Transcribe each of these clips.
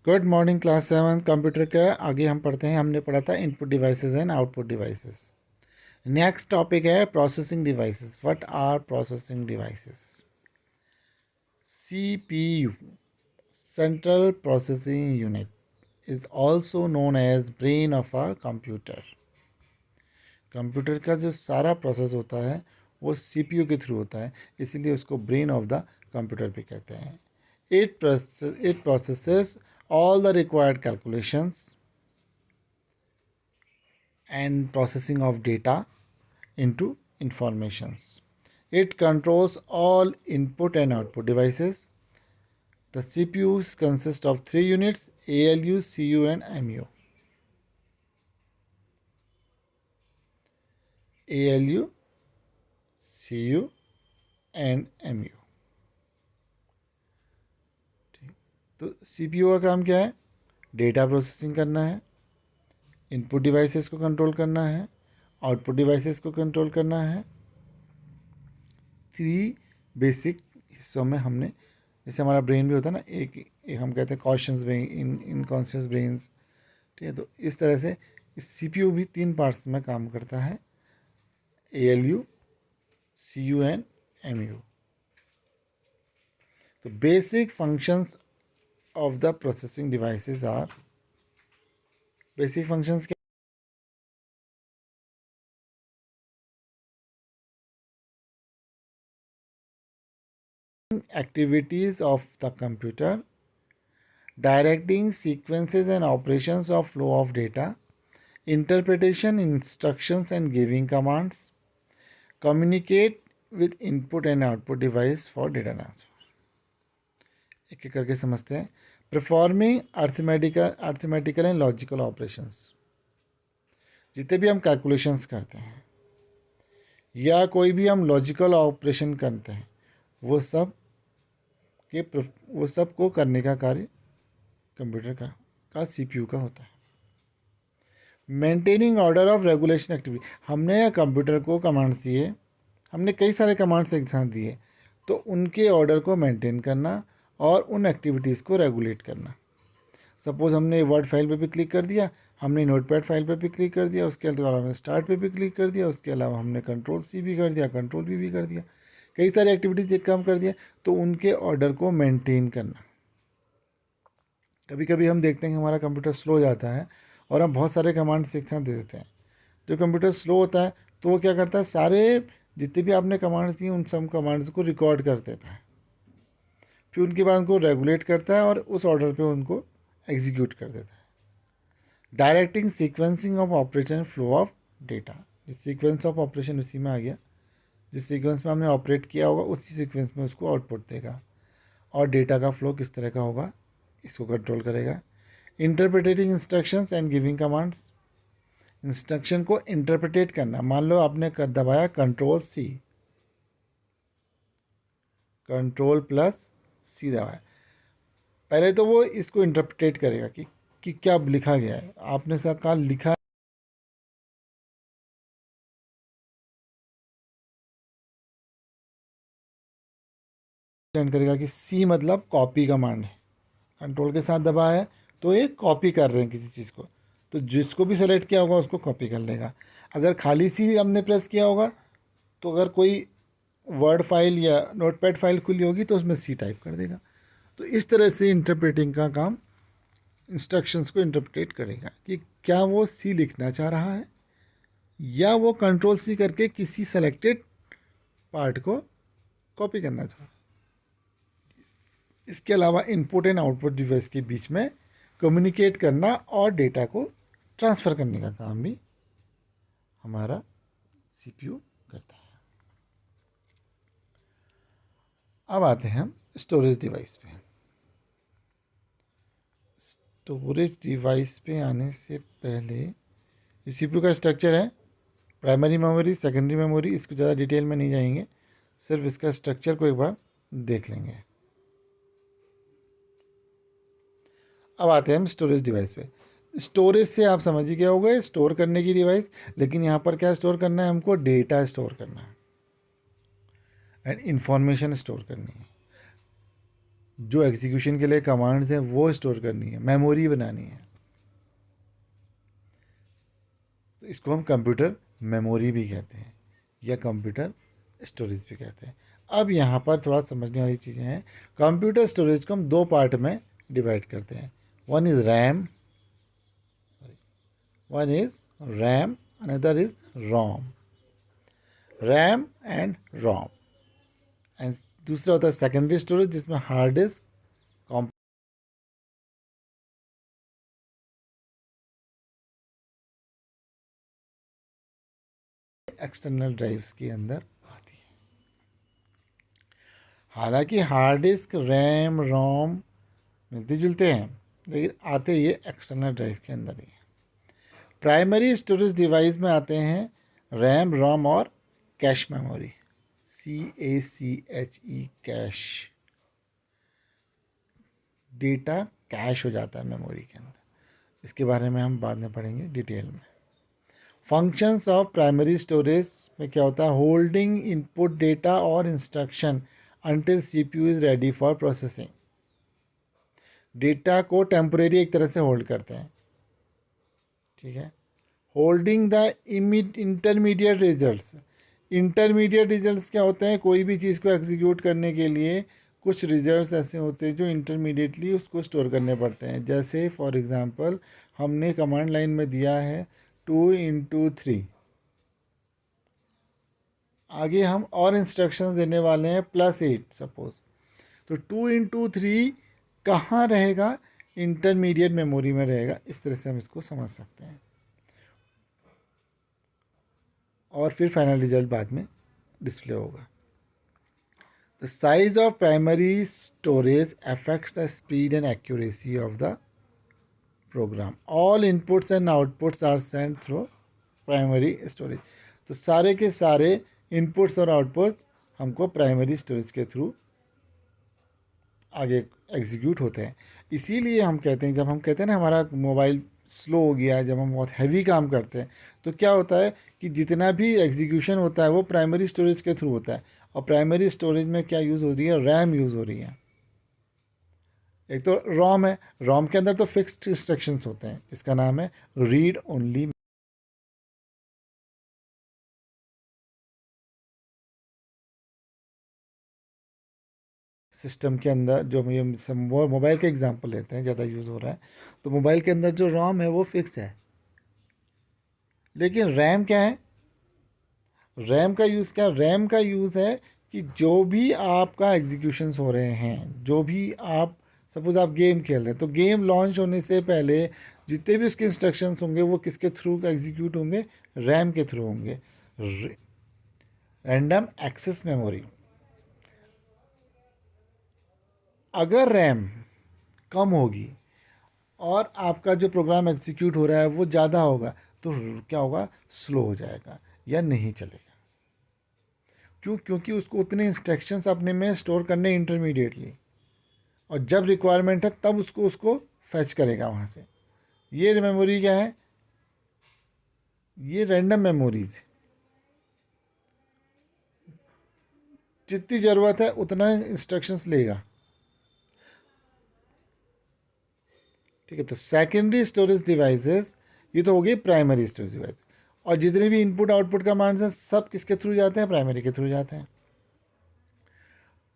Good morning class 7 computer का आगे हम पढ़ते हैं। हमने पढ़ा था input devices and output devices. Next topic है processing devices. What are processing devices? CPU, central processing unit, is also known as brain of a computer. Computer का जो सारा प्रोसेस होता है वो CPU के थ्रू होता है, इसीलिए उसको ब्रेन ऑफ द कंप्यूटर भी कहते हैं। It processes all the required calculations and processing of data into informations. It controls all input and output devices. The CPUs consist of three units: ALU, CU, and MU. ALU, CU, and MU. तो CPU का काम क्या है? Data processing करना है, input devices को control करना है, आउटपुट डिवाइसेस को कंट्रोल करना है। थ्री बेसिक हिस्सों में हमने, जैसे हमारा ब्रेन भी होता है ना, एक हम कहते हैं कॉन्शियस ब्रेन, इनकॉन्शियस ब्रेन्स, ठीक है। तो इस तरह से इस CPU भी तीन पार्ट्स में काम करता है: ALU, CU एंड MU। तो basic functions of the processing devices are, basic functions क्या? Activities of the computer, directing sequences and operations of flow of data, interpretation instructions and giving commands, communicate with input and output device for data transfer। एक एक करके समझते हैं। Performing arithmetical and logical operations, जितने भी हम calculations करते हैं या कोई भी हम लॉजिकल ऑपरेशन करते हैं, वो सब वो सब को करने का कार्य कंप्यूटर का CPU का होता है। Maintaining order of regulation activity, हमने या कंप्यूटर को कमांड्स दिए, हमने कई सारे कमांड्स एक साथ दिए, तो उनके ऑर्डर को मेंटेन करना और उन एक्टिविटीज़ को रेगुलेट करना। सपोज़ हमने वर्ड फाइल पे भी क्लिक कर दिया, हमने नोटपैड फाइल पे भी क्लिक कर दिया, उसके अलावा हमने स्टार्ट पे भी क्लिक कर दिया, उसके अलावा हमने कंट्रोल-C भी कर दिया, कंट्रोल-V भी कर दिया, कई सारे एक्टिविटीज़ एक काम कर दिया, तो उनके ऑर्डर को मेंटेन करना। कभी कभी हम देखते हैं कि हमारा कंप्यूटर स्लो हो जाता है और हम बहुत सारे कमांड्स एक साथ दे देते हैं। जब कंप्यूटर स्लो होता है तो वो क्या करता है, सारे जितने भी आपने कमांड्स दिए उन सब कमांड्स को रिकॉर्ड कर देता है, फिर उनके बाद उनको रेगुलेट करता है और उस ऑर्डर पे उनको एग्जीक्यूट कर देता है। Directing sequencing of operation flow of data, sequence of operation उसी में आ गया, जिस सीक्वेंस में हमने ऑपरेट किया होगा उसी सीक्वेंस में उसको आउटपुट देगा, और डेटा का फ्लो किस तरह का होगा इसको कंट्रोल करेगा। Interpreting instructions and giving commands, instruction को इंटरप्रेटेट करना। मान लो आपने दबाया कंट्रोल-C, कंट्रोल+C दबाया, पहले तो वो इसको इंटरप्रेटेट करेगा कि क्या लिखा गया है। आपने कहा लिखा करेगा कि C मतलब कॉपी कमांड है, कंट्रोल के साथ दबाया है तो ये कॉपी कर रहे हैं किसी चीज़ को, तो जिसको भी सेलेक्ट किया होगा उसको कॉपी कर लेगा। अगर खाली C हमने प्रेस किया होगा तो अगर कोई वर्ड फाइल या नोटपैड फाइल खुली होगी तो उसमें C टाइप कर देगा। तो इस तरह से इंटरप्रेटिंग का काम इंस्ट्रक्शंस को इंटरप्रेट करेगा कि क्या वो C लिखना चाह रहा है या वो कंट्रोल-C करके किसी सेलेक्टेड पार्ट को कॉपी करना चाह रहा है। इसके अलावा इनपुट एंड आउटपुट डिवाइस के बीच में कम्युनिकेट करना और डेटा को ट्रांसफ़र करने का काम भी हमारा CPU करता है। अब आते हैं हम स्टोरेज डिवाइस पे। स्टोरेज डिवाइस पे आने से पहले CPU का स्ट्रक्चर है प्राइमरी मेमोरी, सेकेंडरी मेमोरी, इसको ज़्यादा डिटेल में नहीं जाएंगे, सिर्फ इसका स्ट्रक्चर को एक बार देख लेंगे। अब आते हैं हम स्टोरेज डिवाइस पे। स्टोरेज से आप समझ ही गए होंगे, स्टोर करने की डिवाइस, लेकिन यहाँ पर क्या स्टोर करना है हमको? डेटा स्टोर करना है एंड इंफॉर्मेशन स्टोर करनी है। जो एग्जीक्यूशन के लिए कमांड्स हैं वो स्टोर करनी है, मेमोरी बनानी है। तो इसको हम कंप्यूटर मेमोरी भी कहते हैं या कंप्यूटर स्टोरेज भी कहते हैं। अब यहाँ पर थोड़ा समझने वाली चीज़ें हैं। कंप्यूटर स्टोरेज को हम दो पार्ट में डिवाइड करते हैं। One is RAM, another is ROM. RAM and ROM. And दूसरा होता है सेकेंडरी स्टोरेज, जिसमें हार्ड डिस्क, एक्सटर्नल ड्राइव्स के अंदर आती है। हालांकि हार्ड डिस्क, रैम, रोम मिलते जुलते हैं, लेकिन आते ये एक्सटर्नल ड्राइव के अंदर ही है। प्राइमरी स्टोरेज डिवाइस में आते हैं रैम, रोम और cache memory, CACHE, cash. Data cache हो जाता है मेमोरी के अंदर। इसके बारे में हम बाद में पढ़ेंगे डिटेल में। फंक्शंस ऑफ प्राइमरी स्टोरेज में क्या होता है? होल्डिंग इनपुट डेटा और instruction until CPU is ready for processing. Data को टेम्परेरी एक तरह से होल्ड करते हैं, ठीक है। Holding the intermediate results. Intermediate results क्या होते हैं? कोई भी चीज़ को एग्जीक्यूट करने के लिए कुछ रिजल्ट्स ऐसे होते हैं जो इंटरमीडिएटली उसको स्टोर करने पड़ते हैं। जैसे फॉर एग्जांपल हमने कमांड लाइन में दिया है 2 × 3, आगे हम और इंस्ट्रक्शंस देने वाले हैं +8 सपोज। तो 2 × 3 कहाँ रहेगा? इंटरमीडिएट मेमोरी में रहेगा। इस तरह से हम इसको समझ सकते हैं, और फिर फाइनल रिजल्ट बाद में डिस्प्ले होगा। The size of primary storage affects the speed and accuracy of the program. All inputs and outputs are send through primary storage. तो सारे के सारे इनपुट्स और आउटपुट हमको प्राइमरी स्टोरेज के थ्रू आगे एग्जीक्यूट होते हैं। इसीलिए हम कहते हैं, जब हम कहते हैं ना हमारा मोबाइल स्लो हो गया है, जब हम बहुत हैवी काम करते हैं, तो क्या होता है कि जितना भी एग्जीक्यूशन होता है वो प्राइमरी स्टोरेज के थ्रू होता है। और प्राइमरी स्टोरेज में क्या यूज़ हो रही है? रैम यूज़ हो रही है। एक तो रोम है, रोम के अंदर तो फिक्स्ड इंस्ट्रक्शंस होते हैं, इसका नाम है रीड ओनली। सिस्टम के अंदर जो मोबाइल के एग्जांपल लेते हैं, ज़्यादा यूज़ हो रहा है, तो मोबाइल के अंदर जो रोम है वो फिक्स है। लेकिन रैम क्या है? रैम का यूज़ क्या? रैम का यूज़ है कि जो भी आपका एग्जीक्यूशंस हो रहे हैं, जो भी आप सपोज आप गेम खेल रहे हैं, तो गेम लॉन्च होने से पहले जितने भी उसके इंस्ट्रक्शंस होंगे वो किसके थ्रू एग्जीक्यूट होंगे? रैम के थ्रू होंगे। Random access memory. अगर रैम कम होगी और आपका जो प्रोग्राम एग्जीक्यूट हो रहा है वो ज़्यादा होगा, तो क्या होगा? स्लो हो जाएगा या नहीं चलेगा। क्यों? क्योंकि उसको उतने इंस्ट्रक्शंस अपने में स्टोर करने इंटरमीडिएटली, और जब रिक्वायरमेंट है तब उसको उसको फैच करेगा वहाँ से। ये मेमोरी क्या है? ये रैंडम मेमोरीज। जितनी ज़रूरत है उतना इंस्ट्रक्शंस लेगा, ठीक है। तो सेकेंडरी स्टोरेज डिवाइसेस, ये तो हो गई प्राइमरी स्टोरेज डिवाइस। और जितने भी इनपुट आउटपुट कमांड्स हैं सब किसके थ्रू जाते हैं? प्राइमरी के थ्रू जाते हैं।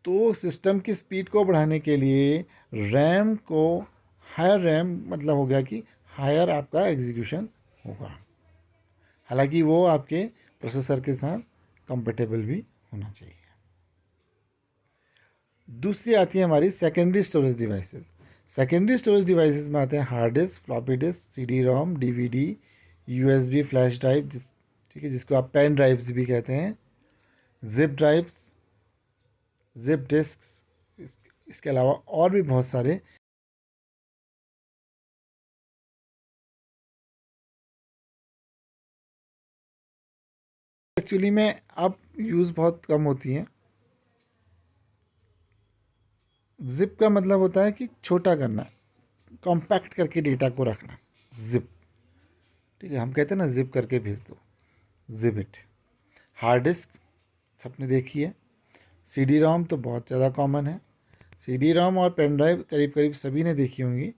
तो सिस्टम की स्पीड को बढ़ाने के लिए रैम को, हायर रैम मतलब हो गया कि हायर आपका एग्जीक्यूशन होगा। हालांकि वो आपके प्रोसेसर के साथ कंपेटेबल भी होना चाहिए। दूसरी आती है हमारी secondary storage devices. Secondary storage devices में आते हैं hard disk, floppy disk, CD-ROM, DVD, USB flash drive, ठीक है, जिसको आप पेन ड्राइव्स भी कहते हैं, जिप ड्राइव्स, जिप डिस्क्स, इसके अलावा और भी बहुत सारे। एक्चुअली में अब यूज़ बहुत कम होती हैं। जिप का मतलब होता है कि छोटा करना, कॉम्पैक्ट करके डेटा को रखना, जिप, ठीक है। हम कहते हैं ना जिप करके भेज दो, जिप इट। हार्ड डिस्क सबने देखी है। CD-ROM तो बहुत ज़्यादा कॉमन है। CD ROM और पेन ड्राइव करीब करीब सभी ने देखी होंगी।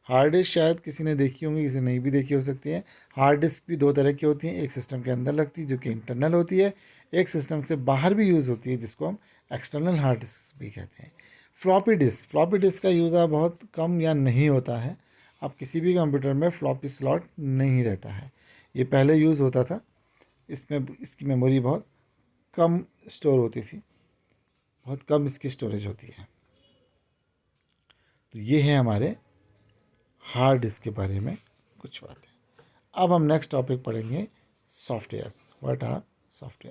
हार्ड डिस्क शायद किसी ने देखी होंगी, किसी ने नहीं भी देखी हो सकती है। हार्ड डिस्क भी दो तरह की होती हैं, एक सिस्टम के अंदर लगती है जो कि इंटरनल होती है, एक सिस्टम से बाहर भी यूज़ होती है जिसको हम एक्सटर्नल हार्ड डिस्क भी कहते हैं। फ्लॉपी डिस्क का यूज़ अब बहुत कम या नहीं होता है। अब किसी भी कंप्यूटर में फ्लॉपी स्लॉट नहीं रहता है, ये पहले यूज़ होता था। इसमें इसकी मेमोरी बहुत कम स्टोर होती थी, बहुत कम इसकी स्टोरेज होती है। तो ये है हमारे हार्ड डिस्क के बारे में कुछ बातें। अब हम नेक्स्ट टॉपिक पढ़ेंगे, सॉफ्टवेयर्स। What are software.